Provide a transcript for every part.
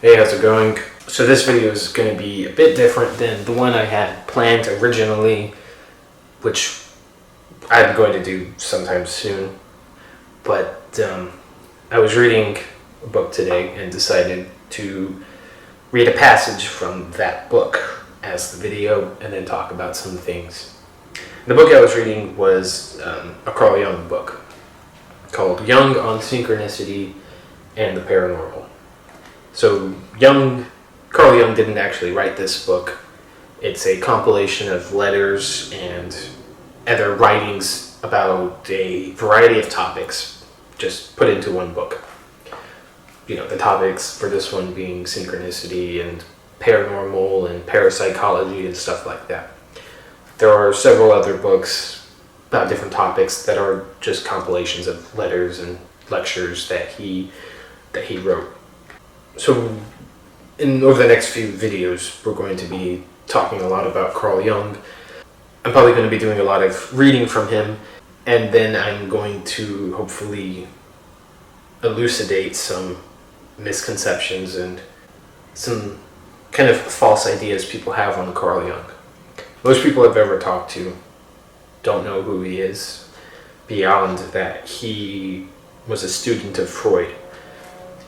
Hey, how's it going? So this video is going to be a bit different than the one I had planned originally, which I'm going to do sometime soon. But I was reading a book today and decided to read a passage from that book as the video and then talk about some things. The book I was reading was a Carl Jung book called Jung on Synchronicity and the Paranormal. So Carl Jung didn't actually write this book. It's a compilation of letters and other writings about a variety of topics, just put into one book. You know, the topics for this one being synchronicity and paranormal and parapsychology and stuff like that. There are several other books about different topics that are just compilations of letters and lectures that he wrote. So over the next few videos, we're going to be talking a lot about Carl Jung. I'm probably going to be doing a lot of reading from him, and then I'm going to hopefully elucidate some misconceptions and some kind of false ideas people have on Carl Jung. Most people I've ever talked to don't know who he is, beyond that he was a student of Freud.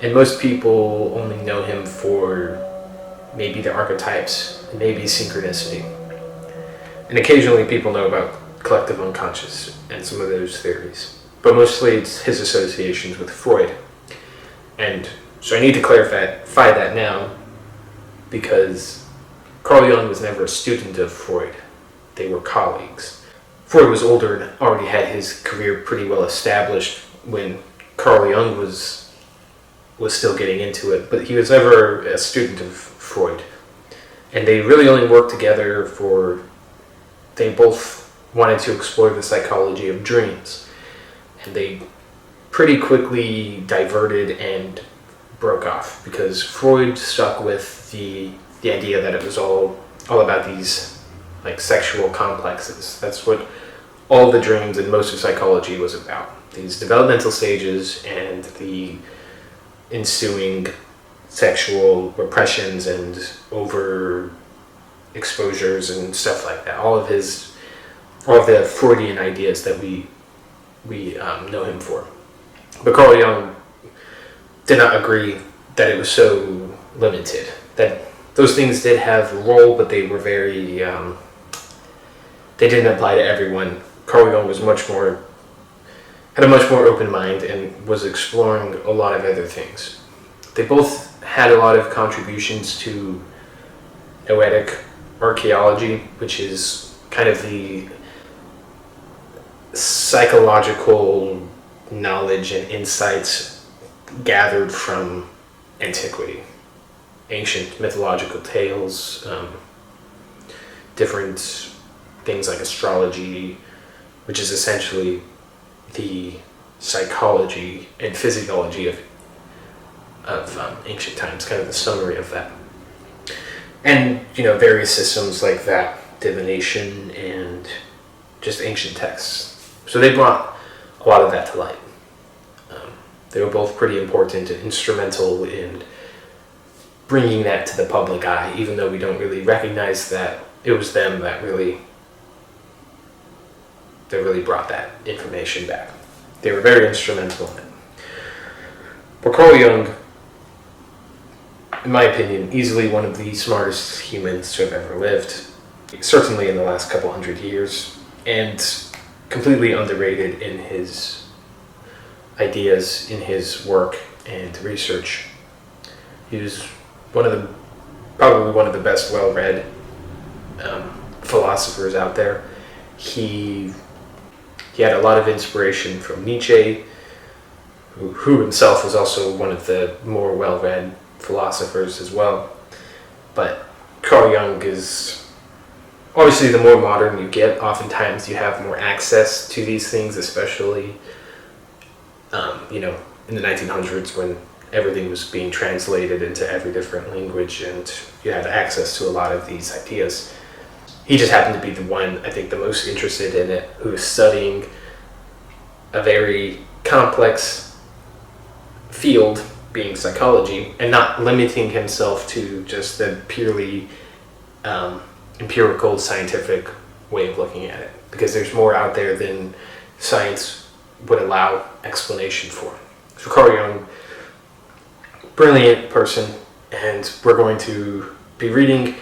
And most people only know him for maybe the archetypes, maybe synchronicity. And occasionally people know about collective unconscious and some of those theories. But mostly it's his associations with Freud. And so I need to clarify that now, because Carl Jung was never a student of Freud. They were colleagues. Freud was older and already had his career pretty well established when Carl Jung was still getting into it, but he was never a student of Freud. And they really only worked together they both wanted to explore the psychology of dreams. And they pretty quickly diverted and broke off, because Freud stuck with the idea that it was all about these like sexual complexes. That's what all the dreams and most of psychology was about. These developmental stages and the ensuing sexual repressions and over exposures and stuff like that. All of the Freudian ideas that we know him for. But Carl Jung did not agree that it was so limited. That those things did have a role, but they were very they didn't apply to everyone. Carl Jung was had a much more open mind and was exploring a lot of other things. They both had a lot of contributions to noetic archaeology, which is kind of the psychological knowledge and insights gathered from antiquity. Ancient mythological tales, different things like astrology, which is essentially the psychology and physiology of ancient times, kind of the summary of that. And, various systems like that, divination and just ancient texts. So they brought a lot of that to light. They were both pretty important and instrumental in bringing that to the public eye, even though we don't really recognize that it was them that really brought that information back. They were very instrumental in it. But Carl Jung, in my opinion, easily one of the smartest humans to have ever lived, certainly in the last couple hundred years, and completely underrated in his ideas, in his work and research. He was probably one of the best well-read philosophers out there. He had a lot of inspiration from Nietzsche, who himself was also one of the more well-read philosophers as well. But Carl Jung is obviously, the more modern you get, oftentimes you have more access to these things, especially in the 1900s when everything was being translated into every different language and you had access to a lot of these ideas. He just happened to be the one, I think, the most interested in it, who was studying a very complex field being psychology, and not limiting himself to just the purely empirical scientific way of looking at it, because there's more out there than science would allow explanation for. So Carl Jung, brilliant person, and we're going to be reading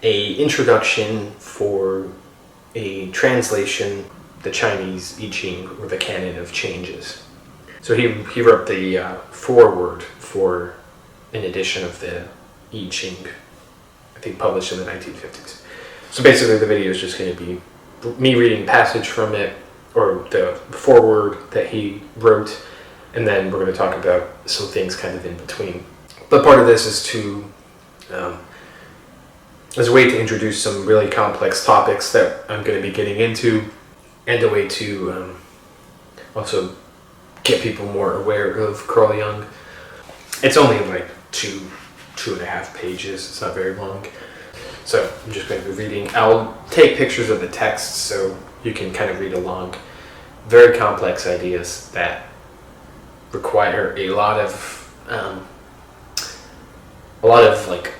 a introduction for a translation, the Chinese I Ching, or the Canon of Changes. So he wrote the foreword for an edition of the I Ching, I think published in the 1950s. So basically the video is just going to be me reading a passage from it, or the foreword that he wrote, and then we're going to talk about some things kind of in between. But part of this is to, as a way to introduce some really complex topics that I'm going to be getting into, and a way to also get people more aware of Carl Jung. It's only like two and a half pages. It's not very long. So I'm just going to be reading. I'll take pictures of the text so you can kind of read along. Very complex ideas that require a lot of like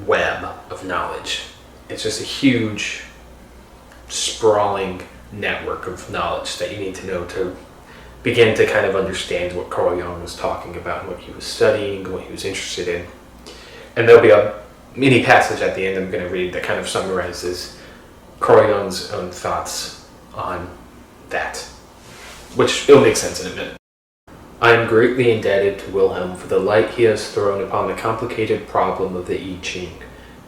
web of knowledge. It's just a huge, sprawling network of knowledge that you need to know to begin to kind of understand what Carl Jung was talking about, and what he was studying, what he was interested in. And there'll be a mini passage at the end I'm going to read that kind of summarizes Carl Jung's own thoughts on that, which it'll make sense in a minute. I am greatly indebted to Wilhelm for the light he has thrown upon the complicated problem of the I Ching,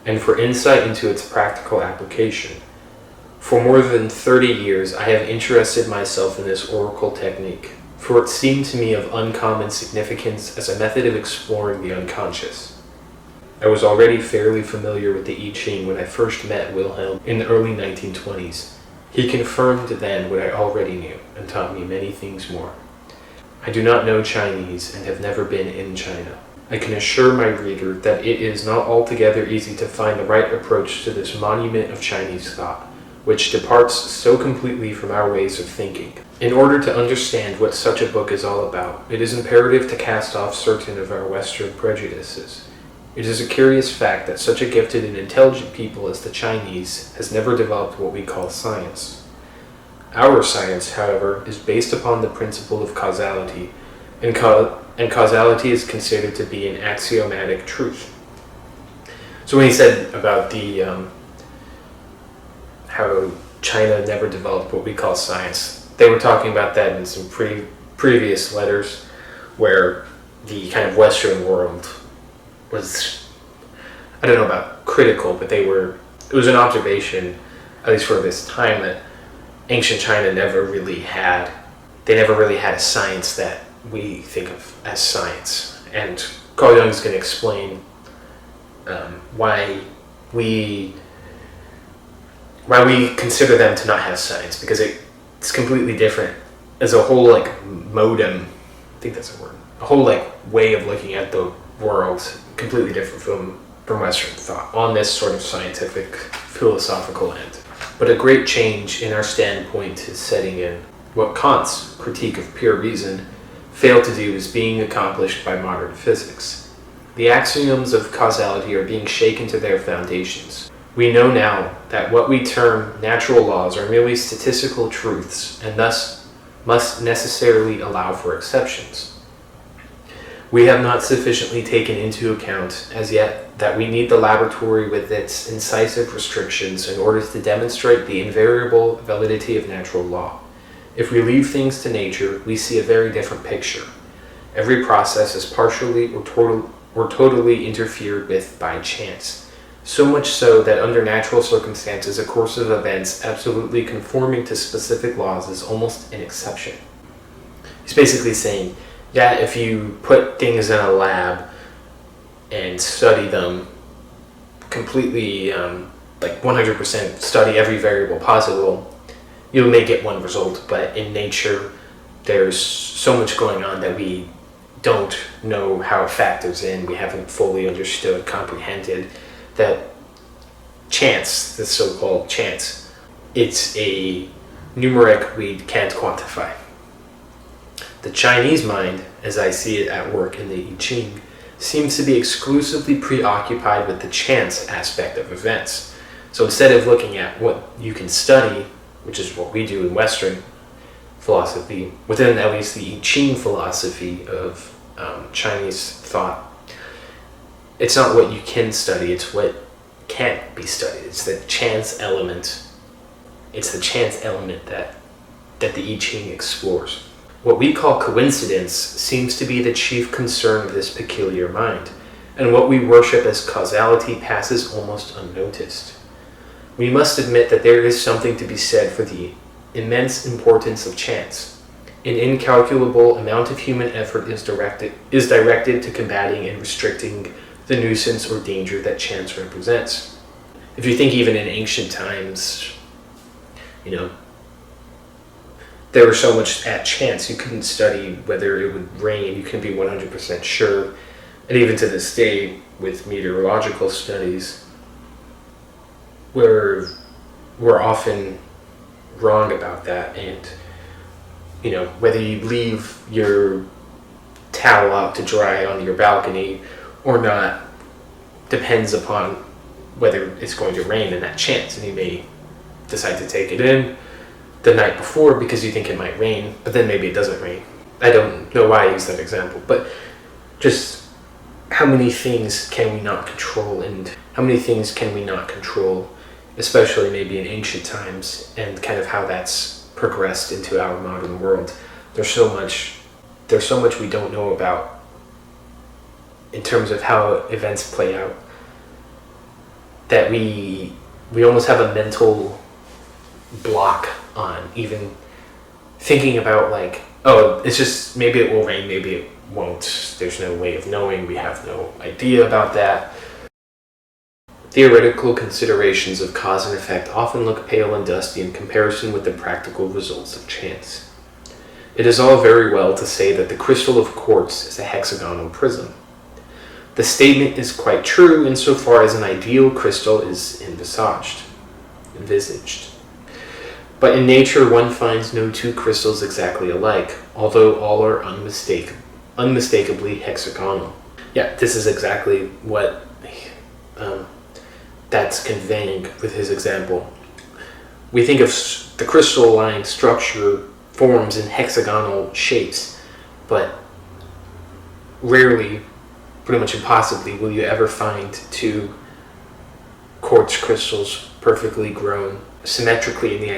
and for insight into its practical application. For more than 30 years, I have interested myself in this oracle technique, for it seemed to me of uncommon significance as a method of exploring the unconscious. I was already fairly familiar with the I Ching when I first met Wilhelm in the early 1920s. He confirmed then what I already knew, and taught me many things more. I do not know Chinese, and have never been in China. I can assure my reader that it is not altogether easy to find the right approach to this monument of Chinese thought, which departs so completely from our ways of thinking. In order to understand what such a book is all about, it is imperative to cast off certain of our Western prejudices. It is a curious fact that such a gifted and intelligent people as the Chinese has never developed what we call science. Our science, however, is based upon the principle of causality, and causality is considered to be an axiomatic truth. So when he said about the how China never developed what we call science, they were talking about that in some previous letters, where the kind of Western world was, I don't know about critical, but it was an observation, at least for this time, that ancient China never really had a science that we think of as science. And Carl Jung is going to explain why we consider them to not have science, because it's completely different as a whole, like modem, I think that's a word, a whole like way of looking at the world, completely different from Western thought on this sort of scientific, philosophical end. But a great change in our standpoint is setting in. What Kant's critique of pure reason failed to do is being accomplished by modern physics. The axioms of causality are being shaken to their foundations. We know now that what we term natural laws are merely statistical truths, and thus must necessarily allow for exceptions. We have not sufficiently taken into account as yet that we need the laboratory with its incisive restrictions in order to demonstrate the invariable validity of natural law. If we leave things to nature, we see a very different picture. Every process is partially or totally interfered with by chance, so much so that under natural circumstances a course of events absolutely conforming to specific laws is almost an exception. He's basically saying, yeah, if you put things in a lab and study them completely, like 100% study every variable possible, you may get one result, but in nature there's so much going on that we don't know how it factors in. We haven't fully understood, comprehended that chance, this so-called chance, it's a numeric we can't quantify. The Chinese mind, as I see it at work in the I Ching, seems to be exclusively preoccupied with the chance aspect of events. So instead of looking at what you can study, which is what we do in Western philosophy, within at least the I Ching philosophy of Chinese thought, it's not what you can study, it's what can't be studied. It's the chance element. It's the chance element that the I Ching explores. What we call coincidence seems to be the chief concern of this peculiar mind, and what we worship as causality passes almost unnoticed. We must admit that there is something to be said for the immense importance of chance. An incalculable amount of human effort is directed to combating and restricting the nuisance or danger that chance represents. If you think even in ancient times, there was so much at chance. You couldn't study whether it would rain. You couldn't be 100% sure. And even to this day, with meteorological studies, we're often wrong about that. And, whether you leave your towel out to dry on your balcony or not depends upon whether it's going to rain in that chance. And you may decide to take it in the night before because you think it might rain, but then maybe it doesn't rain. I don't know why I use that example, but just how many things can we not control, and how many things can we not control, especially maybe in ancient times, and kind of how that's progressed into our modern world. There's so much we don't know about in terms of how events play out, that we almost have a mental block on even thinking about, like, oh, it's just, maybe it will rain, maybe it won't. There's no way of knowing. We have no idea about that. Theoretical considerations of cause and effect often look pale and dusty in comparison with the practical results of chance. It is all very well to say that the crystal of quartz is a hexagonal prism. The statement is quite true insofar as an ideal crystal is envisaged. But in nature, one finds no two crystals exactly alike, although all are unmistakably hexagonal. Yeah, this is exactly what that's conveying with his example. We think of the crystalline structure forms in hexagonal shapes, but rarely, pretty much impossibly, will you ever find two quartz crystals perfectly grown symmetrically in the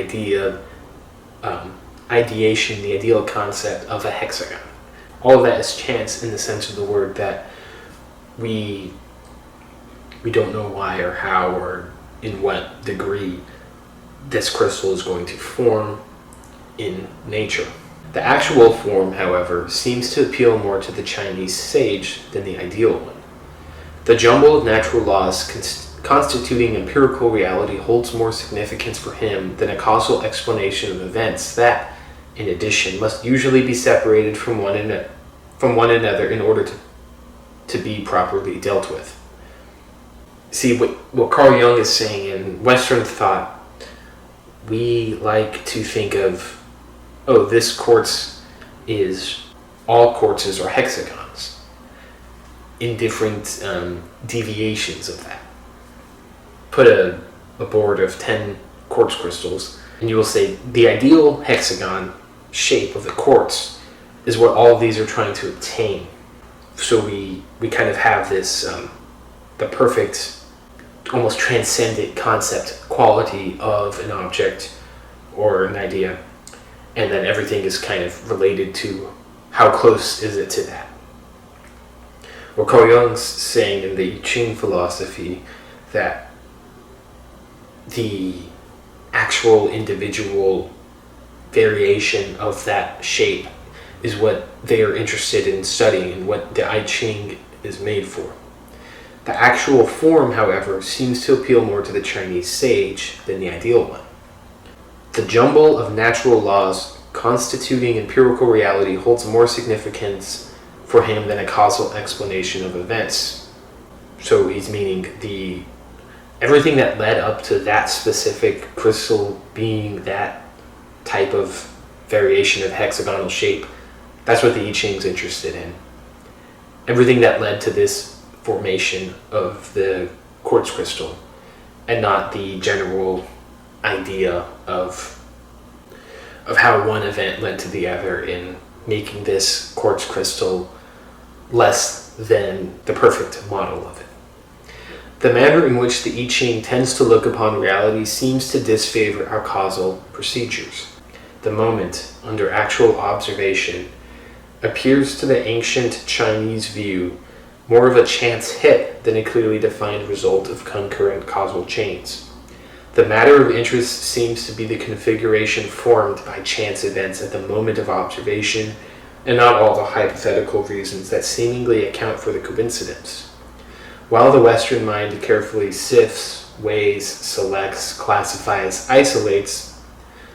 ideal concept of a hexagon. All of that is chance in the sense of the word, that we don't know why or how or in what degree this crystal is going to form in nature. The actual form, however, seems to appeal more to the Chinese sage than the ideal one. The jumble of natural laws constituting empirical reality holds more significance for him than a causal explanation of events that, in addition, must usually be separated from one another in order to be properly dealt with. See, what Carl Jung is saying in Western thought, we like to think of, oh, this quartz is, all quartzes are hexagons, in different deviations of that. Put a board of 10 quartz crystals, and you will say the ideal hexagon shape of the quartz is what all of these are trying to attain. So we kind of have this, the perfect, almost transcendent concept quality of an object or an idea, and then everything is kind of related to how close is it to that. Or Carl Jung's saying in the Ching philosophy that the actual individual variation of that shape is what they are interested in studying and what the I Ching is made for. The actual form, however, seems to appeal more to the Chinese sage than the ideal one. The jumble of natural laws constituting empirical reality holds more significance for him than a causal explanation of events. So he's meaning everything that led up to that specific crystal being that type of variation of hexagonal shape, That's what the I Ching's interested in. Everything that led to this formation of the quartz crystal, and not the general idea of how one event led to the other in making this quartz crystal less than the perfect model of it. The manner in which the I Ching tends to look upon reality seems to disfavor our causal procedures. The moment, under actual observation, appears to the ancient Chinese view more of a chance hit than a clearly defined result of concurrent causal chains. The matter of interest seems to be the configuration formed by chance events at the moment of observation, and not all the hypothetical reasons that seemingly account for the coincidence. While the Western mind carefully sifts, weighs, selects, classifies, isolates,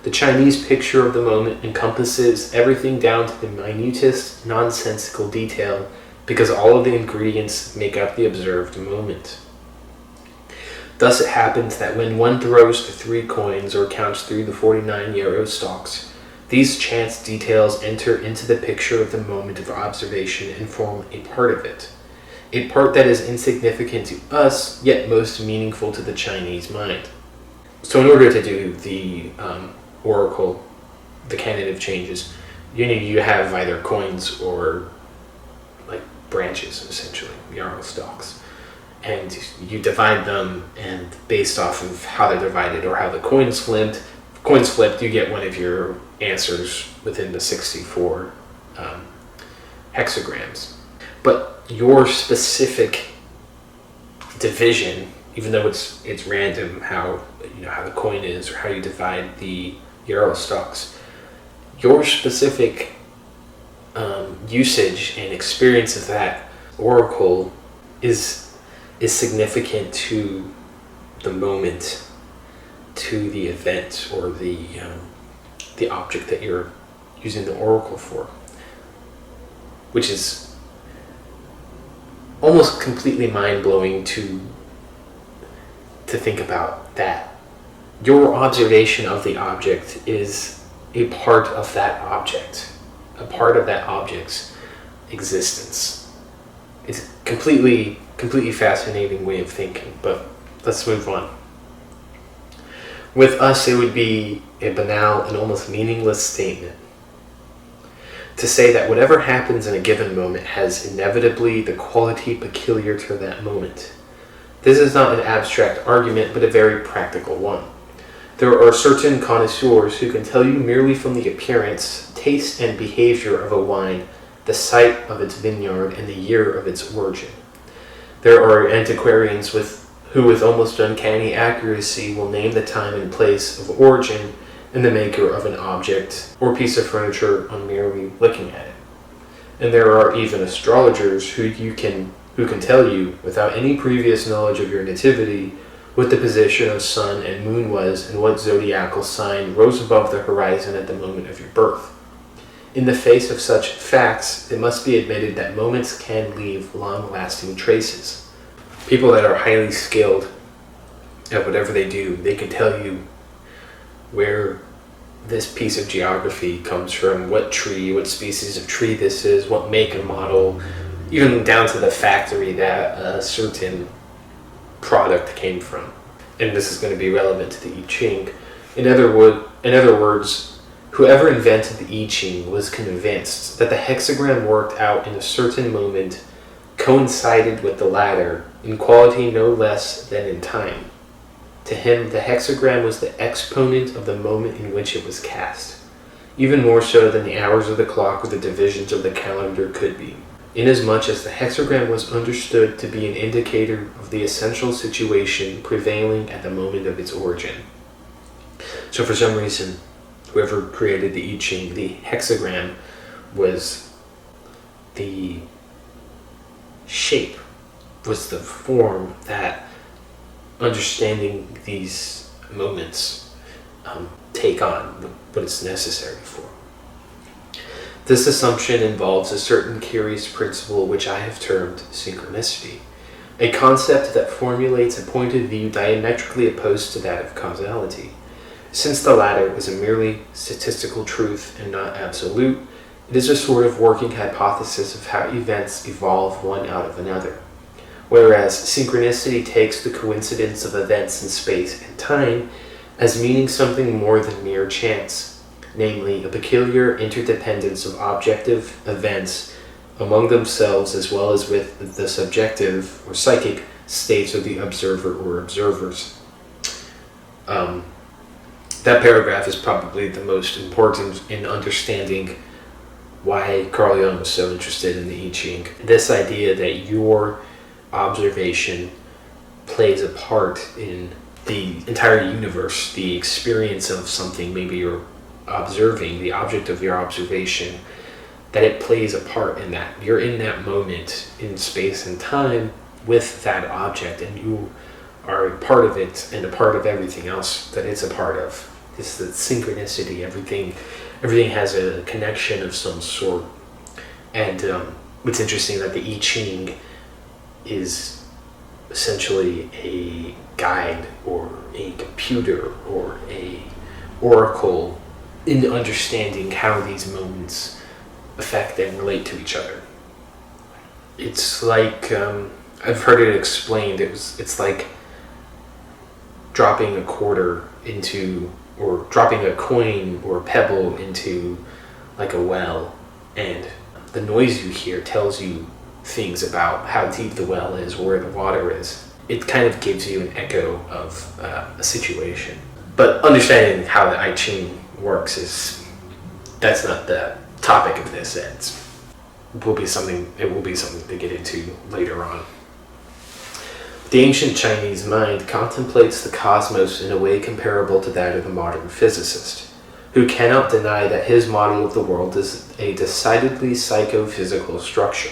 the Chinese picture of the moment encompasses everything down to the minutest nonsensical detail, because all of the ingredients make up the observed moment. Thus it happens that when one throws the 3 coins or counts through the 49 yarrow stalks, these chance details enter into the picture of the moment of observation and form a part of it. A part that is insignificant to us, yet most meaningful to the Chinese mind. So in order to do the oracle, the canon of changes, you have either coins or like branches, essentially, yarrow stalks. And you divide them, and based off of how they're divided or how the coins flipped, you get one of your answers within the 64 hexagrams. But your specific division, even though it's random how the coin is or how you divide the yarrow stalks, your specific usage and experience of that oracle is significant to the moment, to the event, or the object that you're using the oracle for, which is almost completely mind-blowing to think about. That your observation of the object is a part of that object, a part of that object's existence. It's completely fascinating way of thinking, but let's move on. With us, it would be a banal and almost meaningless statement to say that whatever happens in a given moment has inevitably the quality peculiar to that moment. This is not an abstract argument, but a very practical one. There are certain connoisseurs who can tell you merely from the appearance, taste, and behavior of a wine the site of its vineyard and the year of its origin. There are antiquarians who with almost uncanny accuracy will name the time and place of origin and the maker of an object or piece of furniture on merely looking at it. And there are even astrologers who can tell you, without any previous knowledge of your nativity, what the position of sun and moon was and what zodiacal sign rose above the horizon at the moment of your birth. In the face of such facts, it must be admitted that moments can leave long-lasting traces. People that are highly skilled at whatever they do, they can tell you where this piece of geography comes from, what tree, what species of tree this is, what make and model, even down to the factory that a certain product came from. And this is going to be relevant to the I Ching. In other words, whoever invented the I Ching was convinced that the hexagram worked out in a certain moment coincided with the latter in quality no less than in time. To him, the hexagram was the exponent of the moment in which it was cast, even more so than the hours of the clock or the divisions of the calendar could be, inasmuch as the hexagram was understood to be an indicator of the essential situation prevailing at the moment of its origin. So for some reason, whoever created the I Ching, the hexagram was the shape, was the form that understanding these moments take on, what it's necessary for. This assumption involves a certain curious principle which I have termed synchronicity, a concept that formulates a point of view diametrically opposed to that of causality. Since the latter is a merely statistical truth and not absolute, It is a sort of working hypothesis of how events evolve one out of another, whereas synchronicity takes the coincidence of events in space and time as meaning something more than mere chance, namely a peculiar interdependence of objective events among themselves as well as with the subjective or psychic states of the observer or observers. That paragraph is probably the most important in understanding why Carl Jung was so interested in the I Ching. This idea that your observation plays a part in the entire universe, the experience of something maybe you're observing, the object of your observation, that it plays a part in that. You're in that moment in space and time with that object, and you are a part of it and a part of everything else that it's a part of. It's the synchronicity. Everything has a connection of some sort. And it's interesting that the I Ching is essentially a guide or a computer or a oracle in understanding how these moments affect and relate to each other. It's like, I've heard it explained, it's like dropping a quarter into, or dropping a coin or a pebble into like a well, and the noise you hear tells you things about how deep the well is, where the water is. It kind of gives you an echo of a situation. But understanding how the I Ching works that's not the topic of this. It will be something to get into later on. The ancient Chinese mind contemplates the cosmos in a way comparable to that of a modern physicist, who cannot deny that his model of the world is a decidedly psycho-physical structure.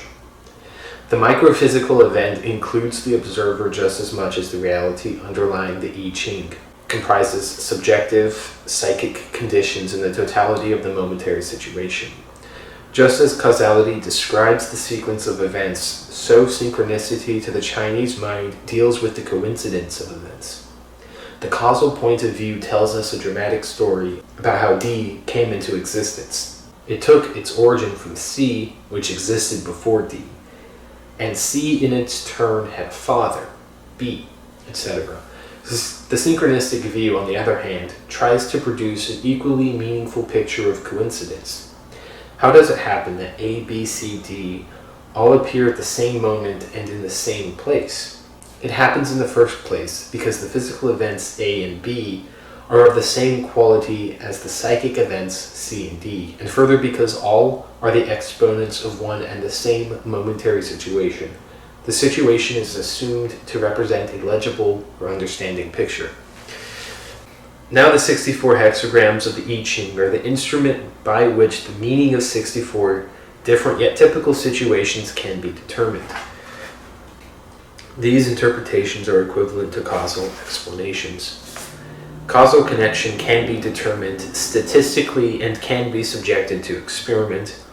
The microphysical event includes the observer just as much as the reality underlying the I Ching, comprises subjective psychic conditions in the totality of the momentary situation. Just as causality describes the sequence of events, so synchronicity to the Chinese mind deals with the coincidence of events. The causal point of view tells us a dramatic story about how D came into existence. It took its origin from C, which existed before D, and C in its turn had a father, B, etc. The synchronistic view, on the other hand, tries to produce an equally meaningful picture of coincidence. How does it happen that A, B, C, D all appear at the same moment and in the same place? It happens in the first place because the physical events A and B are of the same quality as the psychic events C and D, and further because all are the exponents of one and the same momentary situation. The situation is assumed to represent a legible or understanding picture. Now the 64 hexagrams of the I Ching are the instrument by which the meaning of 64 different yet typical situations can be determined. These interpretations are equivalent to causal explanations. Causal connection can be determined statistically and can be subjected to experiment,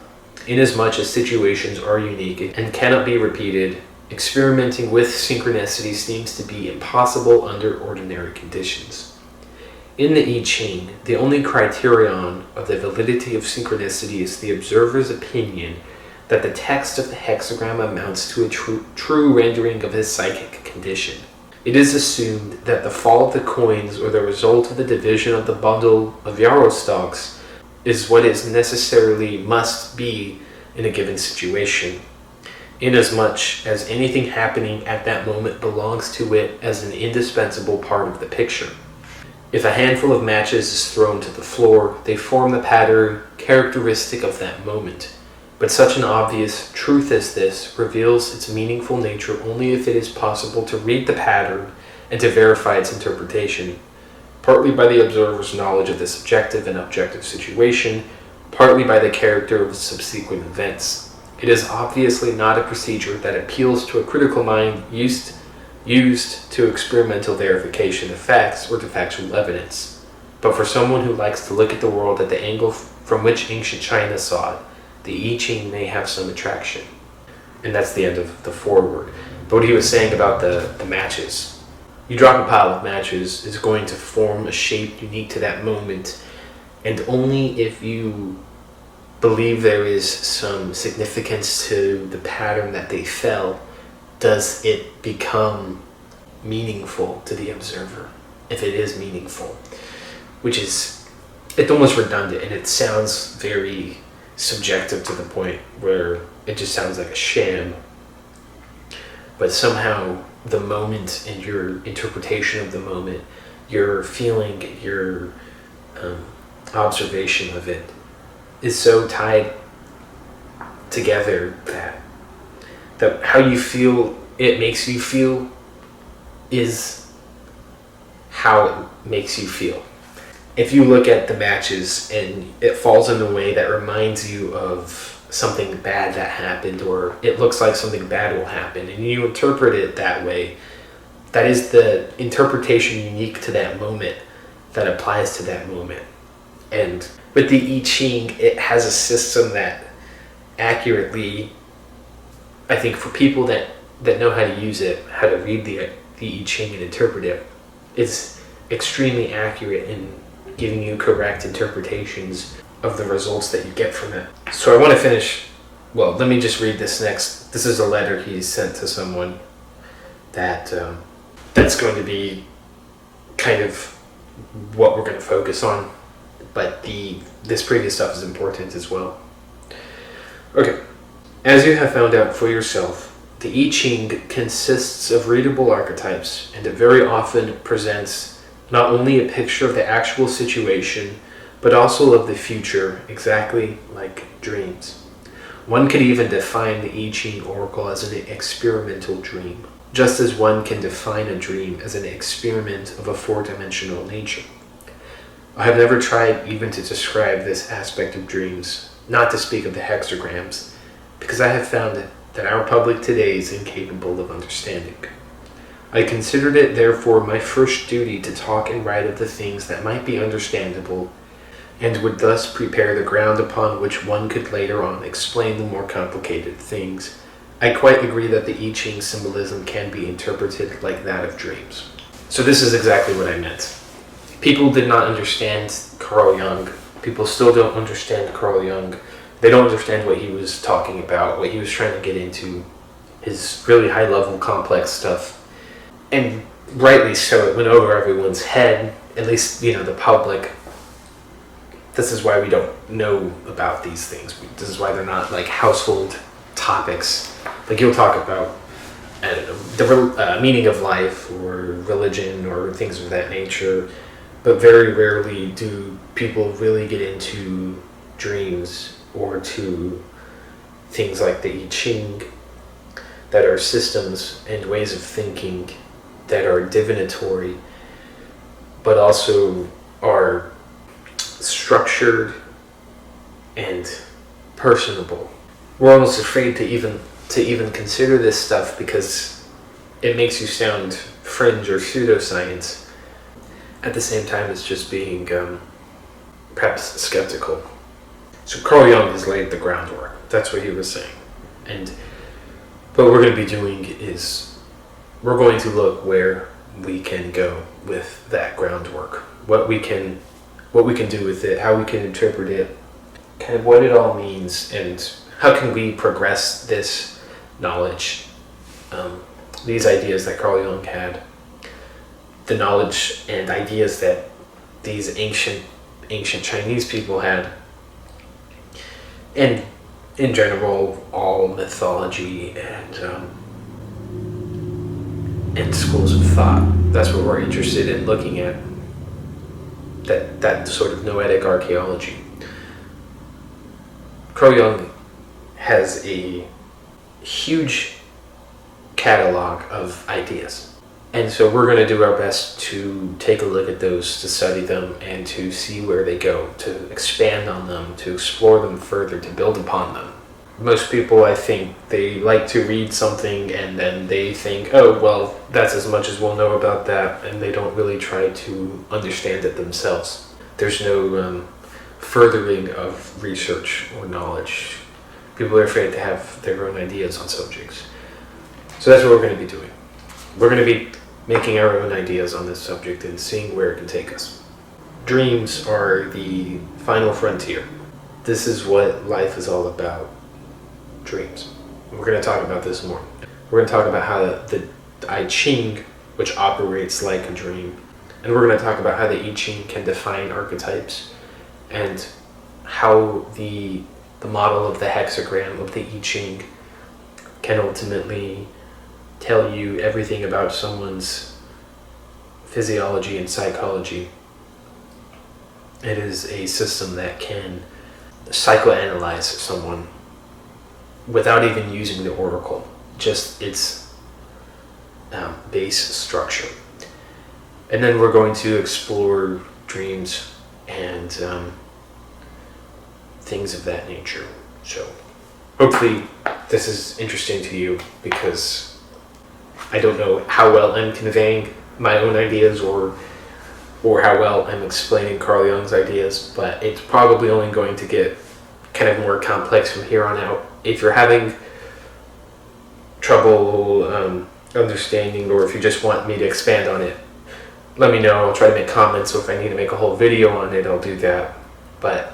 inasmuch as situations are unique and cannot be repeated. Experimenting with synchronicity seems to be impossible under ordinary conditions. In the I Ching, the only criterion of the validity of synchronicity is the observer's opinion that the text of the hexagram amounts to a true rendering of his psychic condition. It is assumed that the fall of the coins or the result of the division of the bundle of yarrow stalks is what is necessarily must be in a given situation, inasmuch as anything happening at that moment belongs to it as an indispensable part of the picture. If a handful of matches is thrown to the floor, they form the pattern characteristic of that moment. But such an obvious truth as this reveals its meaningful nature only if it is possible to read the pattern and to verify its interpretation, partly by the observer's knowledge of the subjective and objective situation, partly by the character of subsequent events. It is obviously not a procedure that appeals to a critical mind used to experimental verification of facts or to factual evidence. But for someone who likes to look at the world at the angle from which ancient China saw it, the I Ching may have some attraction. And that's the end of the foreword. But what he was saying about the matches. You drop a pile of matches, it's going to form a shape unique to that moment, and only if you believe there is some significance to the pattern that they fell, does it become meaningful to the observer? If it is meaningful, which is, it's almost redundant and it sounds very subjective to the point where it just sounds like a sham. But somehow the moment and your interpretation of the moment, your feeling, your observation of it is so tied together that how you feel it makes you feel is how it makes you feel. If you look at the matches and it falls in a way that reminds you of something bad that happened, or it looks like something bad will happen, and you interpret it that way, that is the interpretation unique to that moment that applies to that moment. And with the I Ching, it has a system that accurately, I think for people that know how to use it, how to read the I Ching and interpret it, it's extremely accurate in giving you correct interpretations of the results that you get from it. So I want to finish, well, let me just read this next. This is a letter he sent to someone that's going to be kind of what we're going to focus on, but this previous stuff is important as well. Okay. As you have found out for yourself, the I Ching consists of readable archetypes, and it very often presents not only a picture of the actual situation, but also of the future, exactly like dreams. One could even define the I Ching oracle as an experimental dream, just as one can define a dream as an experiment of a four-dimensional nature. I have never tried even to describe this aspect of dreams, not to speak of the hexagrams, because I have found that our public today is incapable of understanding. I considered it therefore my first duty to talk and write of the things that might be understandable, and would thus prepare the ground upon which one could later on explain the more complicated things. I quite agree that the I Ching symbolism can be interpreted like that of dreams. So this is exactly what I meant. People did not understand Carl Jung. People still don't understand Carl Jung. They don't understand what he was talking about, what he was trying to get into, his really high-level complex stuff. And rightly so, it went over everyone's head, at least, the public. This is why we don't know about these things. This is why they're not like household topics. Like you'll talk about, I don't know, the meaning of life or religion or things of that nature, but very rarely do people really get into dreams or to things like the I Ching that are systems and ways of thinking that are divinatory, but also are structured and personable. We're almost afraid to even consider this stuff because it makes you sound fringe or pseudoscience. At the same time, it's just being perhaps skeptical. So Carl Jung has laid the groundwork. That's what he was saying. And what we're going to be doing is we're going to look where we can go with that groundwork. What we can do with it, how we can interpret it, kind of what it all means, and how can we progress this knowledge, these ideas that Carl Jung had, the knowledge and ideas that these ancient Chinese people had, and in general all mythology and schools of thought. That's what we're interested in looking at, that sort of noetic archaeology. Carl Jung has a huge catalog of ideas. And so we're going to do our best to take a look at those, to study them, and to see where they go, to expand on them, to explore them further, to build upon them. Most people, I think, they like to read something and then they think, oh, well, that's as much as we'll know about that, and they don't really try to understand it themselves. There's no furthering of research or knowledge. People are afraid to have their own ideas on subjects. So that's what we're going to be doing. We're going to be making our own ideas on this subject and seeing where it can take us. Dreams are the final frontier. this is what life is all about, dreams. We're going to talk about this more. We're going to talk about how the I Ching, which operates like a dream, and we're going to talk about how the I Ching can define archetypes, and how the model of the hexagram of the I Ching can ultimately tell you everything about someone's physiology and psychology. It is a system that can psychoanalyze someone without even using the oracle, just its base structure. And then we're going to explore dreams and things of that nature. So hopefully this is interesting to you, because I don't know how well I'm conveying my own ideas or how well I'm explaining Carl Jung's ideas, but it's probably only going to get kind of more complex from here on out. If you're having trouble understanding, or if you just want me to expand on it, let me know. I'll try to make comments, so if I need to make a whole video on it, I'll do that. But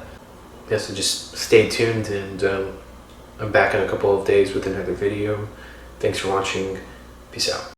yeah, so just stay tuned, and I'm back in a couple of days with another video. Thanks for watching. Peace out.